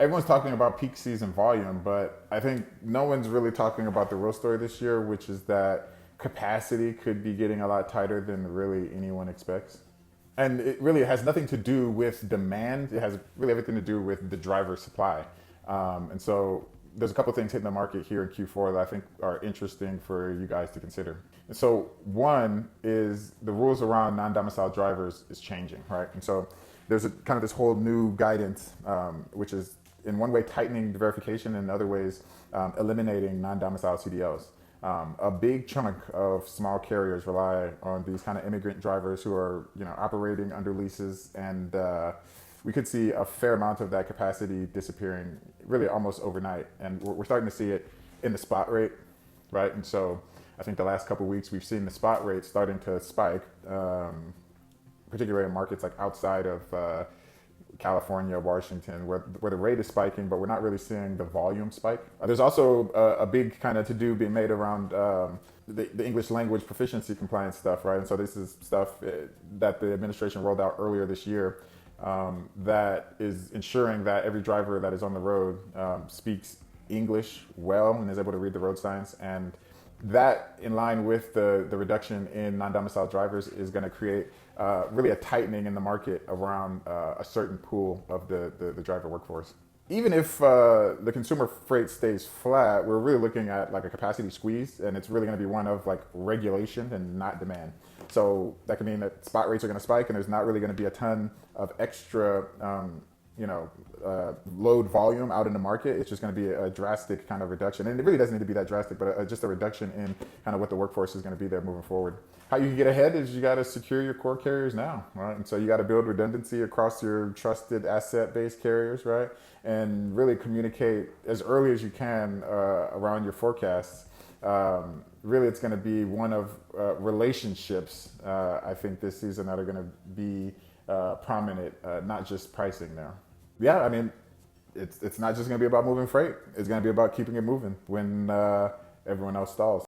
everyone's talking about peak season volume, but I think no one's really talking about the real story this year, which is that capacity could be getting a lot tighter than really anyone expects. And it really has nothing to do with demand. It has really everything to do with the driver supply. And so there's a couple things hitting the market here in Q4 that I think are interesting for you guys to consider. And so one is the rules around non-domiciled drivers is changing, right? And so there's a kind of this whole new guidance, which is in one way tightening the verification, and in other ways eliminating non-domiciled CDLs. A big chunk of small carriers rely on these kind of immigrant drivers who are, operating under leases, and we could see a fair amount of that capacity disappearing really almost overnight. And we're starting to see it in the spot rate, right? And so I think the last couple of weeks we've seen the spot rate starting to spike, particularly in markets like outside of California, Washington, where the rate is spiking, but we're not really seeing the volume spike. There's also a big kind of to-do being made around the English language proficiency compliance stuff, right? And so this is stuff that the administration rolled out earlier this year that is ensuring that every driver that is on the road speaks English well and is able to read the road signs. And that, in line with the reduction in non-domiciled drivers, is going to create really a tightening in the market around a certain pool of the driver workforce. Even if the consumer freight stays flat, we're really looking at like a capacity squeeze, and it's really going to be one of like regulation and not demand. So that can mean that spot rates are going to spike, and there's not really going to be a ton of extra load volume out in the market. It's just going to be a drastic kind of reduction. And it really doesn't need to be that drastic, but just a reduction in kind of what the workforce is going to be there moving forward. How you can get ahead is you got to secure your core carriers now, right? And so you got to build redundancy across your trusted asset-based carriers, right? And really communicate as early as you can around your forecasts. Really, it's going to be one of relationships, I think, this season that are going to be prominent, not just pricing there. Yeah, I mean, it's not just going to be about moving freight. It's going to be about keeping it moving when everyone else stalls.